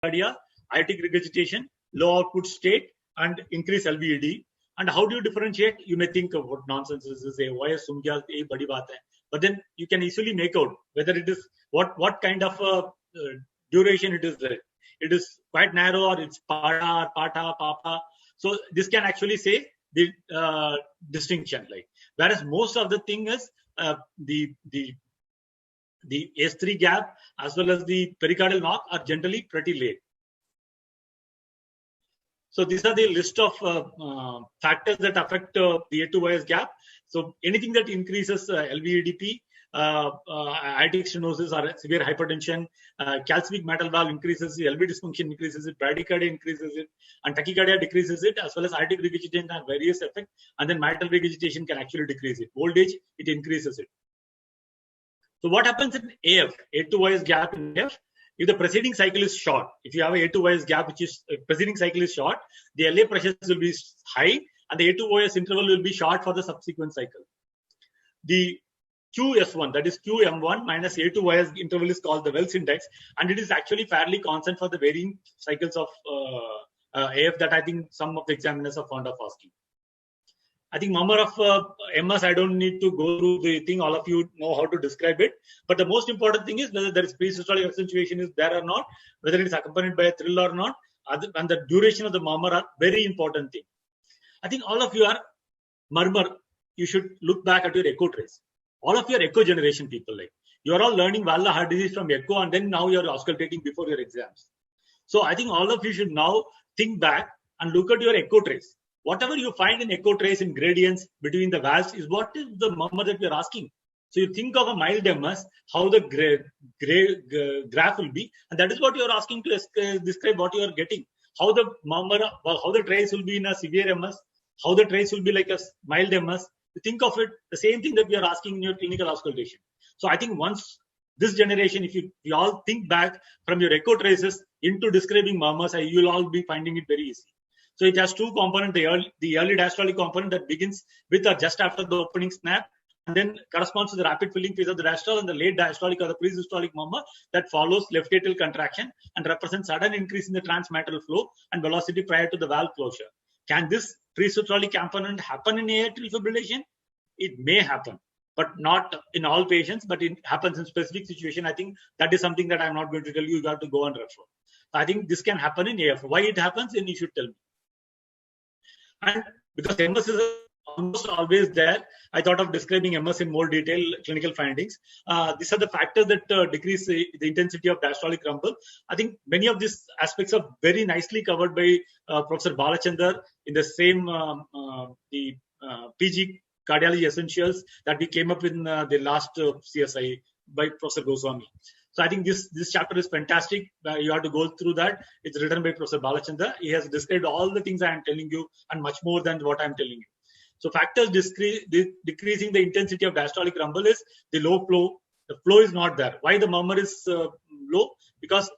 tachycardia, aortic regurgitation, low output state, and increased LVED. And how do you differentiate? You may think of what nonsense is this, why is sumgya a badi baat hai? But then you can easily make out whether it is what kind of duration it is there. It is quite narrow, or it's pada, pata, papa. So this can actually say the distinction. Like, whereas most of the thing is the S3 gap as well as the pericardial knock are generally pretty late. So these are the list of factors that affect the A2YS gap. So anything that increases LVEDP, aortic stenosis or severe hypertension, calcific mitral valve increases it, LV dysfunction increases it, bradycardia increases it, and tachycardia decreases it, as well as aortic regurgitation has various effects, and then mitral regurgitation can actually decrease it. Old age, it increases it. So what happens in AF, A2YS gap in AF? If the preceding cycle is short, if you have a A2YS gap, which is preceding cycle is short, the LA pressures will be high, and the A2YS interval will be short for the subsequent cycle. The QS1, that is QM1 minus A2YS interval, is called the Wells index, and it is actually fairly constant for the varying cycles of AF that I think some of the examiners are fond of asking. I think murmur of MS, I don't need to go through the thing. All of you know how to describe it. But the most important thing is whether there is pre-systolic accentuation is there or not, whether it is accompanied by a thrill or not, and the duration of the murmur are very important thing. I think all of you are murmur. You should look back at your echo trace. All of your echo generation people, like, you are all learning valvular heart disease from echo, and then now you are auscultating before your exams. So I think all of you should now think back and look at your echo trace. Whatever you find in echo trace in gradients between the valves is what is the murmur that we are asking. So you think of a mild MS, how the graph will be, and that is what you are asking to describe what you are getting. How the murmur, how the trace will be in a severe MS, how the trace will be like a mild MS. You think of it the same thing that we are asking in your clinical auscultation. So I think once this generation, if you all think back from your echo traces into describing murmurs, you will all be finding it very easy. So it has two components: the early diastolic component that begins with or just after the opening snap, and then corresponds to the rapid filling phase of the diastole, and the late diastolic or the presystolic murmur that follows left atrial contraction and represents sudden increase in the transmitral flow and velocity prior to the valve closure. Can this presystolic component happen in atrial fibrillation? It may happen, but not in all patients, but it happens in specific situation. I think that is something that I'm not going to tell you. You have to go and refer. I think this can happen in AF. Why it happens, then you should tell me. And because MS is almost always there, I thought of describing MS in more detail, clinical findings. These are the factors that decrease the intensity of diastolic rumble. I think many of these aspects are very nicely covered by Professor Balachandar in the same PG Cardiology Essentials that we came up in the last CSI by Professor Goswami. So I think this chapter is fantastic. You have to go through that. It's written by Professor Balachandra. He has described all the things I am telling you and much more than what I am telling you. So factors decreasing the intensity of diastolic rumble is the low flow. The flow is not there. Why the murmur is low? Because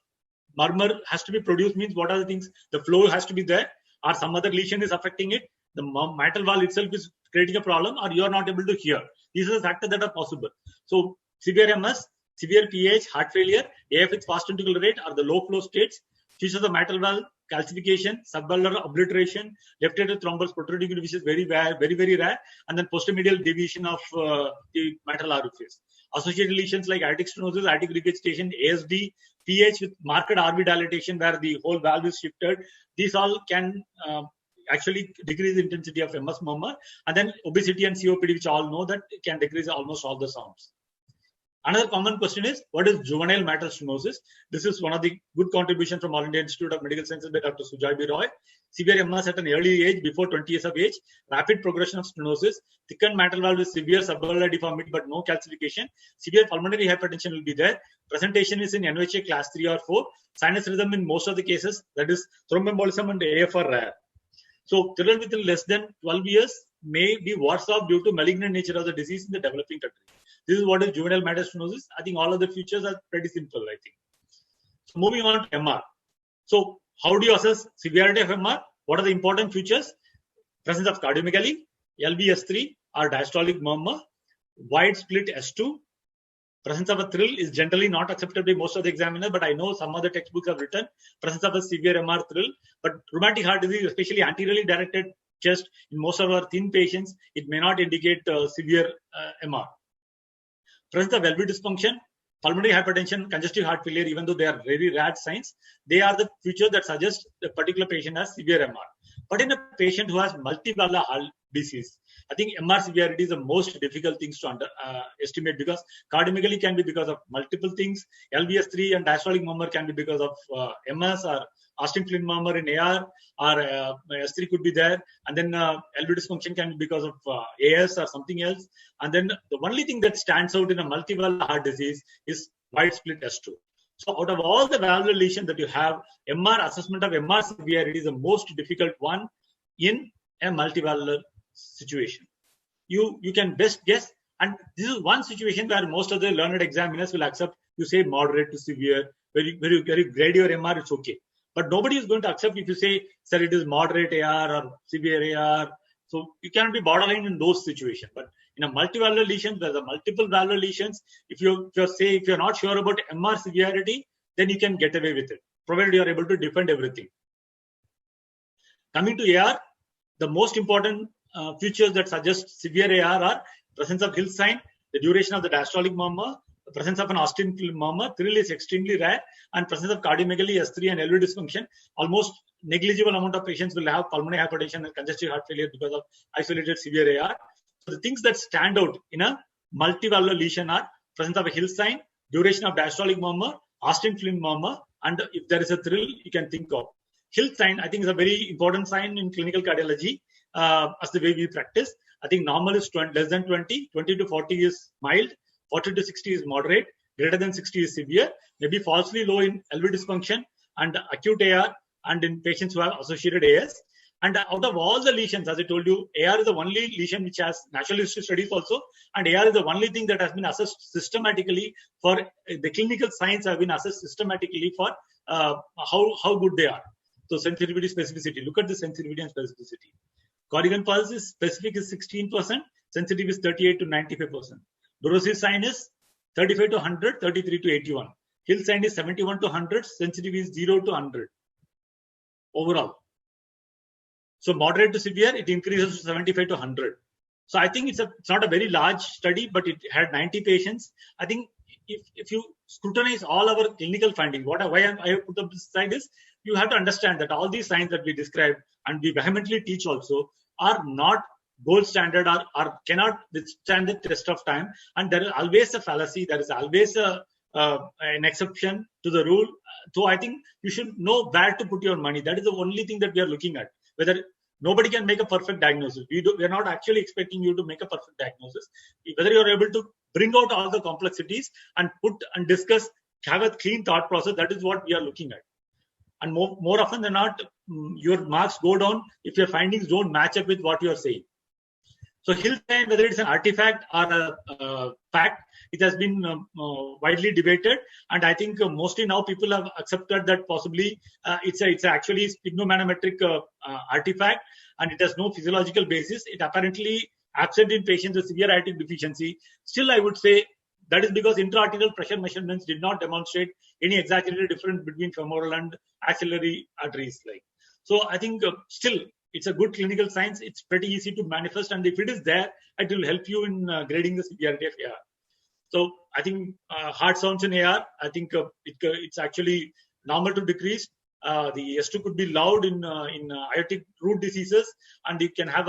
murmur has to be produced, means what are the things? The flow has to be there, or some other lesion is affecting it. The mitral valve itself is creating a problem, or you are not able to hear. These are the factors that are possible. So severe MS, severe PH, heart failure, AF with fast ventricular rate are the low flow states. Features of mitral valve, calcification, subvalvular obliteration, left atrial thrombus protruding, which is very rare, very rare, and then postomedial deviation of the mitral orifice. Associated lesions like aortic stenosis, aortic regurgitation, ASD, PH with marked RV dilatation where the whole valve is shifted. These all can actually decrease the intensity of MS murmur, and then obesity and COPD, which all know that can decrease almost all the sounds. Another common question is, what is juvenile mitral stenosis? This is one of the good contributions from All India Institute of Medical Sciences by Dr. Sujay B. Roy. Severe MS at an early age, before 20 years of age, rapid progression of stenosis, thickened mitral valve with severe subvalvular deformity but no calcification, severe pulmonary hypertension will be there. Presentation is in NYHA class 3 or 4. Sinus rhythm in most of the cases, that is thromboembolism and AF are rare. So children within less than 12 years may be worse off due to malignant nature of the disease in the developing country. This is what is juvenile mitral stenosis. I think all of the features are pretty simple, I think. So moving on to MR. So how do you assess severity of MR? What are the important features? Presence of cardiomegaly, LVS3 or diastolic murmur, wide split S2, Presence of a thrill is generally not accepted by most of the examiners, but I know some other textbooks have written presence of a severe MR thrill. But rheumatic heart disease, especially anteriorly directed chest, in most of our thin patients, it may not indicate severe MR. Presence of LV dysfunction, pulmonary hypertension, congestive heart failure, even though they are very rare signs, they are the features that suggest the particular patient has severe MR. But in a patient who has multivalvular heart disease, I think MR severity is the most difficult things to estimate, because cardiomegaly can be because of multiple things. LVS3 and diastolic murmur can be because of MS or Austin Flint murmur in AR, or S3 could be there. And then LV dysfunction can be because of AS or something else. And then the only thing that stands out in a multivalvular heart disease is wide split S2. So out of all the valvular lesions that you have, MR assessment of MR severity is the most difficult one in a multivalvular situation. You can best guess, and this is one situation where most of the learned examiners will accept. You say moderate to severe, where you grade your MR, it's okay. But nobody is going to accept if you say, sir, it is moderate AR or severe AR. So you can be borderline in those situations. But in a multivalvular lesion, there's a multiple valvular lesions. If you're not sure about MR severity, then you can get away with it, provided you are able to defend everything. Coming to AR, the most important features that suggest severe AR are presence of Hill sign, the duration of the diastolic murmur, the presence of an Austin murmur. Thrill is extremely rare, and presence of cardiomegaly, S3 and LV dysfunction. Almost negligible amount of patients will have pulmonary hypertension and congestive heart failure because of isolated severe AR. So the things that stand out in a multivalvular lesion are presence of a Hill sign, duration of diastolic murmur, Austin Flint murmur, and if there is a thrill, you can think of. Hill sign, I think, is a very important sign in clinical cardiology as the way we practice. I think normal is less than 20, 20 to 40 is mild, 40 to 60 is moderate, greater than 60 is severe, maybe falsely low in LV dysfunction and acute AR, and in patients who have associated AS. And out of all the lesions, as I told you, AR is the only lesion which has natural history studies also, and AR is the only thing that has been assessed systematically for the clinical signs have been assessed systematically for how good they are. So sensitivity, specificity. Look at the sensitivity and specificity. Corrigan pulse is specific is 16%, sensitive is 38 to 95%. Dorosius sign is 35 to 100, 33 to 81. Hill sign is 71 to 100, sensitive is 0 to 100 overall. So moderate to severe, it increases to 75 to 100. So I think it's not a very large study, but it had 90 patients. I think if you scrutinize all our clinical findings, why I have put up this slide is, you have to understand that all these signs that we described and we vehemently teach also are not gold standard or cannot withstand the test of time. And there is always a fallacy. There is always an exception to the rule. So I think you should know where to put your money. That is the only thing that we are looking at. Whether nobody can make a perfect diagnosis. We are not actually expecting you to make a perfect diagnosis. Whether you are able to bring out all the complexities and discuss, have a clean thought process, that is what we are looking at. And more often than not, your marks go down if your findings don't match up with what you are saying. So Hill sign, whether it's an artifact or a fact, it has been widely debated, and I think mostly now people have accepted that possibly it's actually sphygmomanometric artifact, and it has no physiological basis. It apparently absent in patients with severe aortic deficiency. Still, I would say that is because intra-arterial pressure measurements did not demonstrate any exaggerated difference between femoral and axillary arteries. So I think still it's a good clinical science. It's pretty easy to manifest, and if it is there, it will help you in grading the severity of AR. So I think heart sounds in AR, I think it's actually normal to decrease. The S2 could be loud in aortic root diseases, and you can have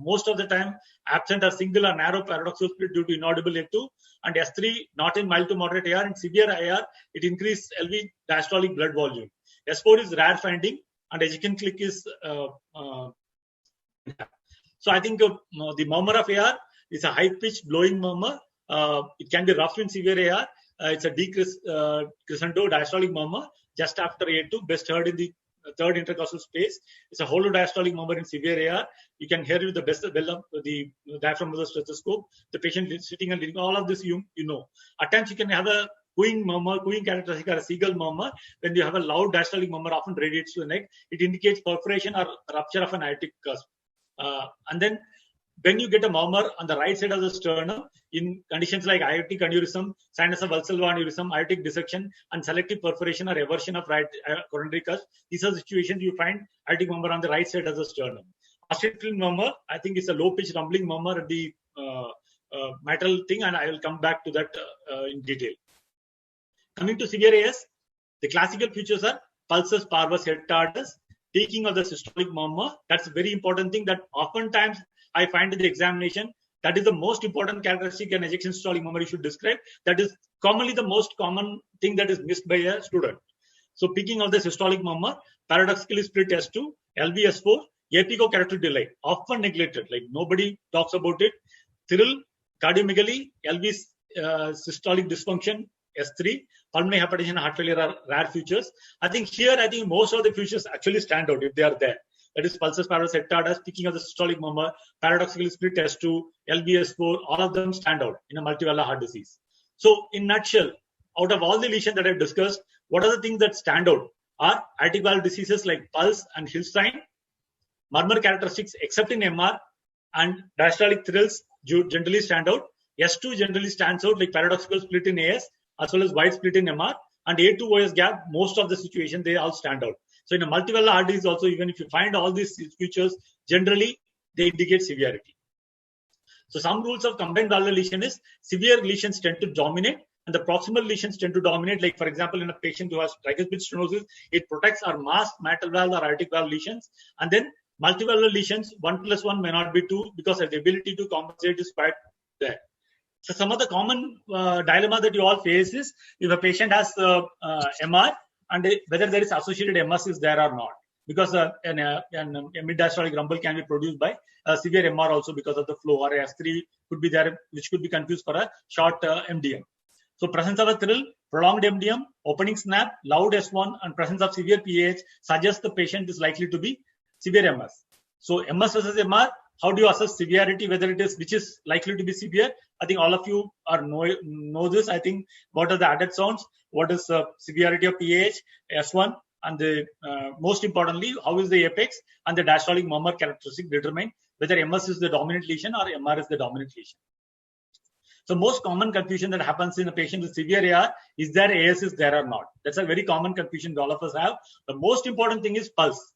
most of the time absent a single or narrow paradoxal split due to inaudible A2, and S3 not in mild to moderate AR. And severe AR, it increased LV diastolic blood volume. S4 is rare finding, and Ejekin click is so I think the murmur of AR is a high pitched blowing murmur. It can be rough in severe AR. It's a decrescendo diastolic murmur just after A2, best heard in the third intercostal space. It's a hollow diastolic murmur in severe AR. You can hear it with the best well of the diaphragm of the stethoscope. The patient is sitting and leaning. All of this you know. At times you can have a cooing murmur, cooing characteristic, or a seagull murmur. When you have a loud diastolic murmur, often radiates to the neck. It indicates perforation or rupture of an aortic cusp. And then when you get a murmur on the right side of the sternum in conditions like aortic aneurysm, sinus of valsalva aneurysm, aortic dissection, and selective perforation or eversion of right coronary cusp. These are situations you find aortic murmur on the right side of the sternum. Auscultative murmur, I think, is a low-pitched rumbling murmur at the mitral thing, and I will come back to that in detail. Coming to severe AS, the classical features are pulses, parvus, head tardus, peaking of the systolic murmur. That's a very important thing that oftentimes I find in the examination. That is the most important characteristic an ejection systolic murmur you should describe. That is commonly the most common thing that is missed by a student. So peaking of the systolic murmur, paradoxically split S2, LVS4, epico-carotid delay, often neglected, like nobody talks about it. Thrill, cardiomegaly, LV systolic dysfunction, S3, pulmonary hypertension, heart failure are rare features. I think most of the features actually stand out if they are there. That is pulses, parvus, head tardus, peaking of the systolic murmur, paradoxically split S2, LVS4, all of them stand out in a multivalvular heart disease. So in nutshell, out of all the lesions that I've discussed, what are the things that stand out are aortic valve diseases like pulse and Hilstein, murmur characteristics except in MR, and diastolic thrills generally stand out. S2 generally stands out like paradoxical split in AS as well as wide split in MR, and A2OS gap, most of the situation, they all stand out. So in a multivalvular heart disease also, even if you find all these features, generally they indicate severity. So some rules of combined valvular lesion is severe lesions tend to dominate and the proximal lesions tend to dominate. Like for example, in a patient who has tricuspid stenosis, it protects our masked mitral valve or aortic valve lesions. And then multivalvular lesions, 1 + 1 may not be 2 because the ability to compensate is quite there. So some of the common dilemma that you all face is if a patient has MR and whether there is associated MS is there or not, because a mid-diastolic rumble can be produced by severe MR also because of the flow, or S3 could be there, which could be confused for a short MDM. So presence of a thrill, prolonged MDM, opening snap, loud S1, and presence of severe PAH suggests the patient is likely to be severe MS. So MS versus MR, how do you assess severity, whether it is which is likely to be severe? I think all of you know this. I think what are the added sounds, what is the severity of PAH, S1, and the most importantly, how is the apex and the diastolic murmur characteristic determine whether MS is the dominant lesion or MR is the dominant lesion. So most common confusion that happens in a patient with severe AR is there AS is there or not. That's a very common confusion all of us have. The most important thing is pulse.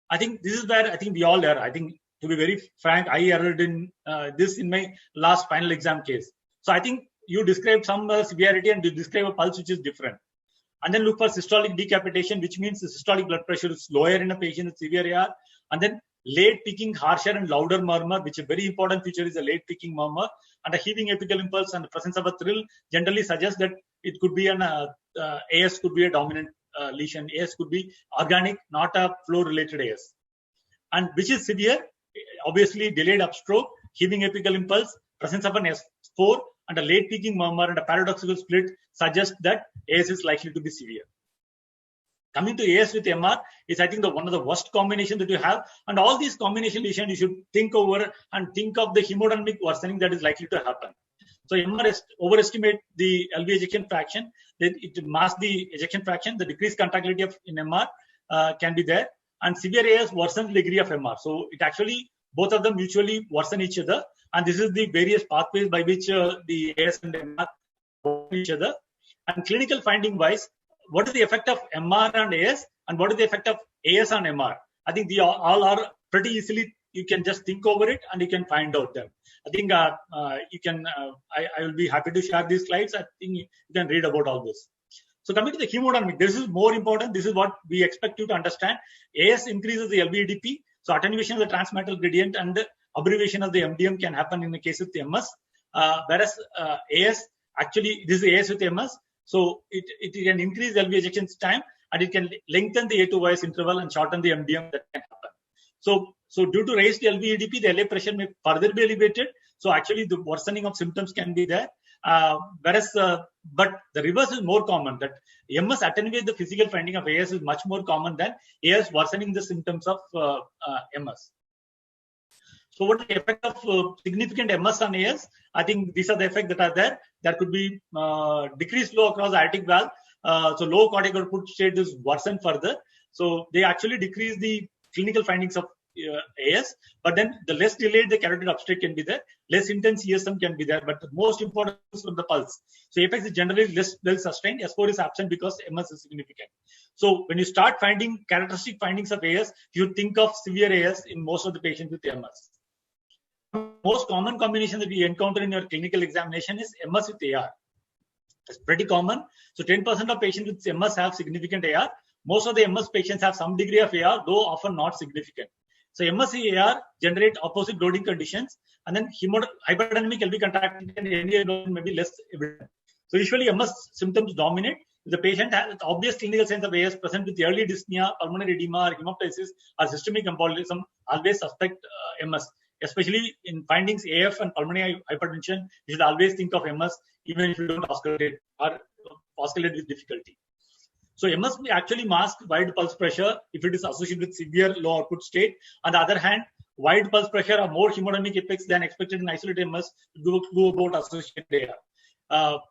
I think this is where I think we all err. I think, to be very frank, I erred in this in my last final exam case. So I think you describe some severity and you describe a pulse which is different. And then look for systolic decapitation, which means the systolic blood pressure is lower in a patient with severe AR. And then late peaking, harsher and louder murmur, which is a very important feature is a late peaking murmur. And a heaving apical impulse and the presence of a thrill generally suggests that it could be an AS could be a dominant lesion. AS could be organic, not a flow-related AS. And which is severe? Obviously, delayed upstroke, heaving apical impulse, presence of an S4, and a late peaking murmur and a paradoxical split suggest that AS is likely to be severe. Coming to AS with MR is, I think, one of the worst combinations that you have. And all these combination lesions you should think over and think of the hemodynamic worsening that is likely to happen. So MR overestimate the LV ejection fraction. Then it masks the ejection fraction. The decreased contractility in MR can be there. And severe AS worsens the degree of MR. So it actually, both of them mutually worsen each other. And this is the various pathways by which the AS and MR worsen each other. And clinical finding wise, what is the effect of MR and AS and what is the effect of AS on MR? I think they all are pretty easily, you can just think over it and you can find out them. I think you can, I will be happy to share these slides. I think you can read about all this. So coming to the hemodynamic, this is more important. This is what we expect you to understand. AS increases the LVEDP. So attenuation of the transmitral gradient and the abbreviation of the MDM can happen in the case of the MS. Whereas AS, actually, this is AS with MS. So it can increase LV ejection time and it can lengthen the A2YS interval and shorten the MDM that can happen. So due to raised LVEDP, the LA pressure may further be elevated. So actually the worsening of symptoms can be there. Whereas, but the reverse is more common, that MS attenuate the physical finding of AS is much more common than AS worsening the symptoms of MS. So what is the effect of significant MS on AS? I think these are the effects that are there. There could be decreased flow across the aortic valve. So low cardiac output state is worsened further. So they actually decrease the clinical findings of AS, but then the less delayed the carotid uptake can be there, less intense ESM can be there, but the most important is from the pulse. So apex is generally less well sustained. S4 is absent because MS is significant. So when you start finding characteristic findings of AS, you think of severe AS in most of the patients with MS. Most common combination that we encounter in your clinical examination is MS with AR. It's pretty common. So 10% of patients with MS have significant AR. Most of the MS patients have some degree of AR, though often not significant. So MS AR generate opposite loading conditions, and then hyperdynamic LV contraction and NDA loading may be less evident. So usually MS symptoms dominate. If the patient has obvious clinical signs of AS present with early dyspnea, pulmonary edema, or hemoptysis, or systemic embolism, always suspect MS. Especially in findings AF and pulmonary hypertension, you should always think of MS even if you don't oscillate or oscillate with difficulty. So MS may actually mask wide pulse pressure if it is associated with severe low output state. On the other hand, wide pulse pressure or more hemodynamic apex than expected in isolated MS to go about associated AR.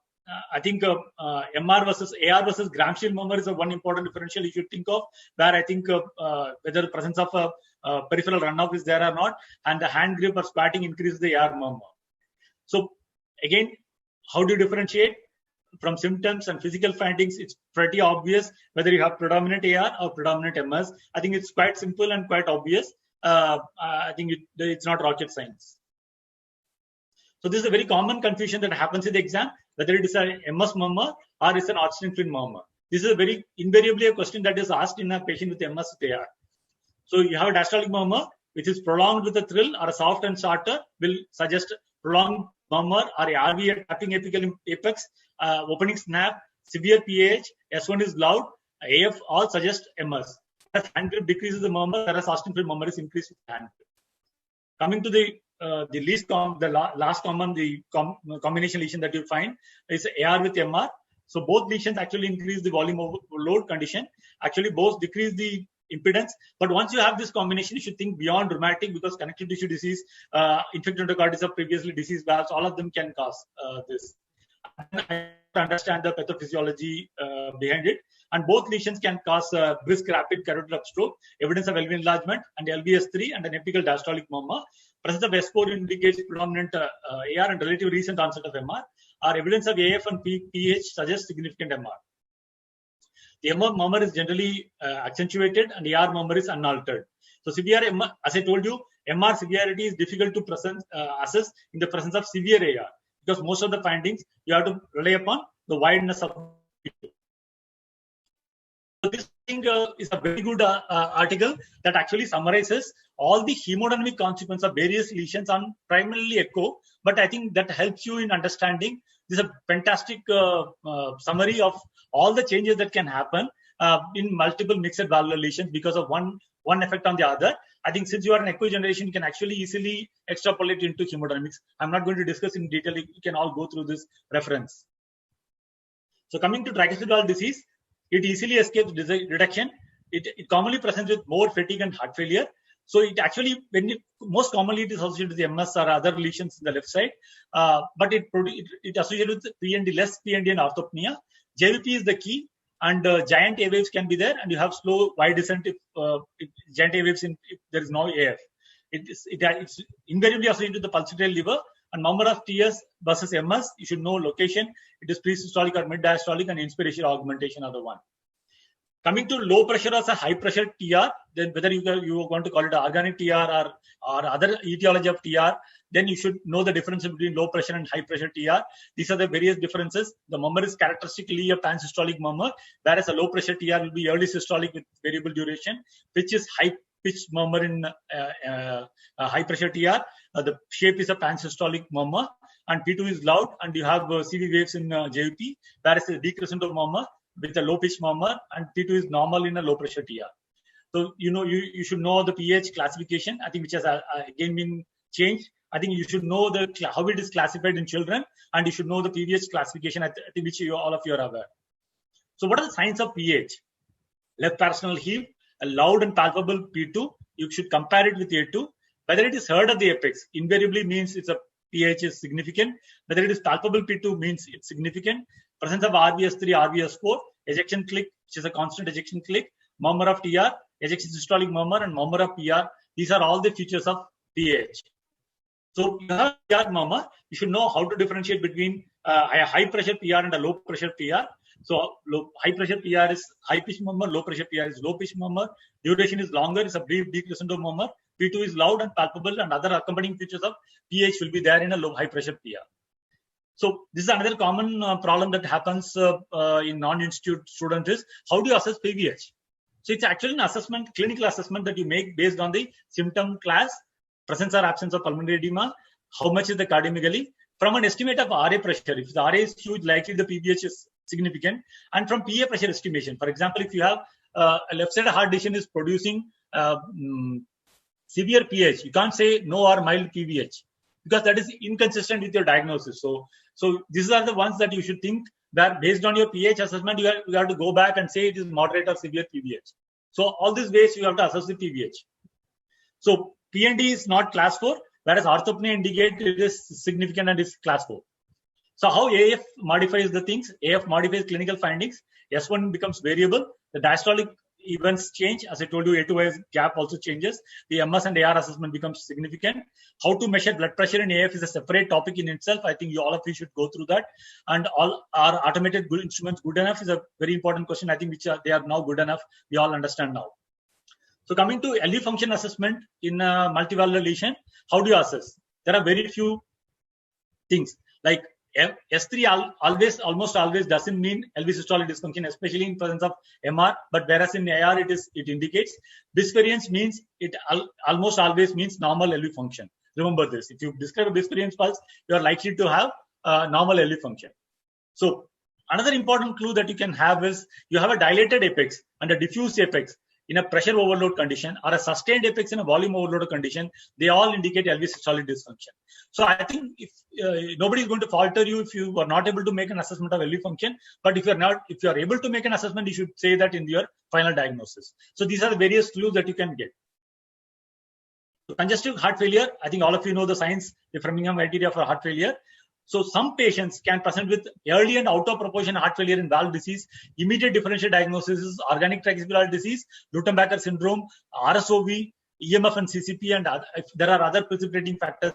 I think MR versus AR versus Gram-Shield murmur is one important differential you should think of, where I think whether the presence of a peripheral runoff is there or not, and the hand grip or squatting increases the AR murmur. So again, how do you differentiate? From symptoms and physical findings, it's pretty obvious whether you have predominant AR or predominant MS. I think it's quite simple and quite obvious. I think it's not rocket science. So this is a very common confusion that happens in the exam, whether it is a MS murmur or it's an Austin-Flint murmur. This is invariably a question that is asked in a patient with MS with AR. So you have a diastolic murmur, which is prolonged with a thrill, or a soft and shorter will suggest prolonged murmur, or a RV tapping apical apex, opening snap, severe PAH, S1 is loud, AF all suggest MS. As hand grip decreases the murmur, whereas Austin-Flint murmur is increased with hand grip. Coming to the last common combination lesion that you find is AR with MR. So both lesions actually increase the volume overload condition. Actually, both decrease the impedance. But once you have this combination, you should think beyond rheumatic, because connective tissue disease, infected endocarditis of previously diseased valves, all of them can cause this. And I understand the pathophysiology behind it. And both lesions can cause brisk rapid carotid upstroke, evidence of LV enlargement, and LVS3 and an apical diastolic murmur. Presence of S4 indicates predominant AR and relatively recent onset of MR. Our evidence of AF and PH suggests significant MR. The MR murmur is generally accentuated, and AR murmur is unaltered. So severe MR, as I told you, MR severity is difficult to assess in the presence of severe AR, because most of the findings you have to rely upon the wideness of P2. So this thing is a very good article that actually summarizes all the hemodynamic consequences of various lesions on primarily echo, but I think that helps you in understanding. This is a fantastic summary of all the changes that can happen in multiple mixed valvular lesions because of one effect on the other. I think since you are an echo generation, you can actually easily extrapolate into hemodynamics. I'm not going to discuss in detail. You can all go through this reference. So coming to tricuspid valve disease, it easily escapes reduction. It commonly presents with more fatigue and heart failure. So it actually, most commonly it is associated with MS or other lesions in the left side, but it associated with PND, less PND and orthopnea. JVP is the key, and giant A waves can be there, and you have slow wide descent if giant A waves if there is no AF. It's invariably associated with the pulsatile liver, and number of TS versus MS. You should know location. It is pre-systolic or mid-diastolic, and inspiration augmentation are the one. Coming to low pressure as a high pressure TR, then whether you are going to call it an organic TR or other etiology of TR, then you should know the difference between low pressure and high pressure TR. These are the various differences. The murmur is characteristically a pansystolic murmur, whereas a low pressure TR will be early systolic with variable duration, which is high pitched murmur in high pressure TR. The shape is a pansystolic murmur, and P2 is loud, and you have CV waves in JVP, whereas a decrescendo murmur with a low pitch murmur, and T2 is normal in a low pressure TR. So you should know the pH classification, I think, which has again been changed. I think you should know how it is classified in children, and you should know the pH classification, I think, which all of you are aware. So what are the signs of pH? Left parasternal heave, a loud and palpable P2. You should compare it with A2. Whether it is heard at the apex invariably means it's a pH is significant. Whether it is palpable P2 means it's significant. Presence of RVS3, RVS4, ejection click, which is a constant ejection click, murmur of TR, ejection systolic murmur, and murmur of PR. These are all the features of PAH. So you have PR murmur. You should know how to differentiate between a high pressure PR and a low pressure PR. So high pressure PR is high pitch murmur, low pressure PR is low pitch murmur. Duration is longer, it's a brief decrescendo murmur. P2 is loud and palpable, and other accompanying features of PH will be there in a low high pressure PR. So this is another common problem that happens in non-institute students is how do you assess PVH? So it's actually an assessment, clinical assessment that you make based on the symptom class, presence or absence of pulmonary edema, how much is the cardiomegaly, from an estimate of RA pressure. If the RA is huge, likely the PVH is significant, and from PA pressure estimation. For example, if you have a left-sided heart decision is producing severe PH, you can't say no or mild PVH because that is inconsistent with your diagnosis. So these are the ones that you should think that based on your PH assessment, you have to go back and say it is moderate or severe PVH. So all these ways you have to assess the PVH. So PND is not class 4, whereas orthopnea indicate it is significant and is class 4. So how AF modifies the things? AF modifies clinical findings. S1 becomes variable. The diastolic events change. As I told you, A2Y gap also changes. The MS and AR assessment becomes significant. How to measure blood pressure in AF is a separate topic in itself. I think all of you should go through that. And all are automated good instruments good enough is a very important question. I think they are now good enough. We all understand now. So coming to LV function assessment in multivalvular lesion, how do you assess? There are very few things like S3 almost always doesn't mean LV systolic dysfunction, especially in presence of MR. But whereas in AR it indicates. Bisvariance means it almost always means normal LV function. Remember this. If you describe a bisvariance pulse, you are likely to have normal LV function. So another important clue that you can have is you have a dilated apex and a diffuse apex in a pressure overload condition or a sustained apex in a volume overload condition. They all indicate LV systolic dysfunction. So I think if nobody is going to falter you if you are not able to make an assessment of LV function, but if you are able to make an assessment, you should say that in your final diagnosis. So these are the various clues that you can get. So congestive heart failure, I think all of you know the signs, the Framingham criteria for heart failure. So some patients can present with early and out of proportion heart failure in valve disease. Immediate differential diagnosis is organic tricuspid disease, Lutembacher syndrome, RSOV, EMF and CCP, and if there are other precipitating factors.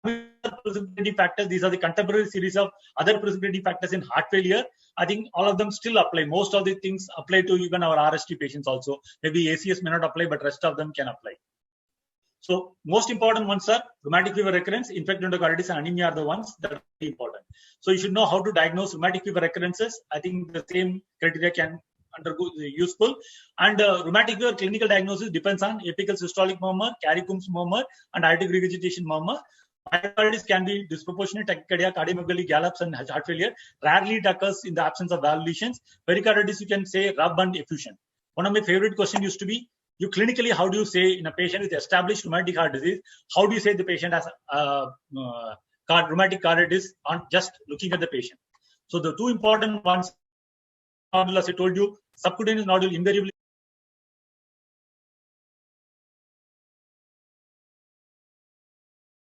These are the contemporary series of other precipitating factors in heart failure. I think all of them still apply. Most of the things apply to even our RST patients also. Maybe ACS may not apply, but rest of them can apply. So most important ones are rheumatic fever recurrence, infected endocarditis, and anemia are the ones that are important. So you should know how to diagnose rheumatic fever recurrences. I think the same criteria can undergo useful. And rheumatic fever clinical diagnosis depends on apical systolic murmur, Carey-Coombs murmur, and aortic regurgitation murmur. Myocarditis can be disproportionate tachycardia, cardiomegaly, gallops, and heart failure. Rarely it occurs in the absence of valve lesions. Pericarditis, you can say rub and effusion. One of my favorite questions used to be, you clinically, how do you say in a patient with established rheumatic heart disease, how do you say the patient has rheumatic carditis on just looking at the patient? So the two important ones, as I told you, subcutaneous nodule invariably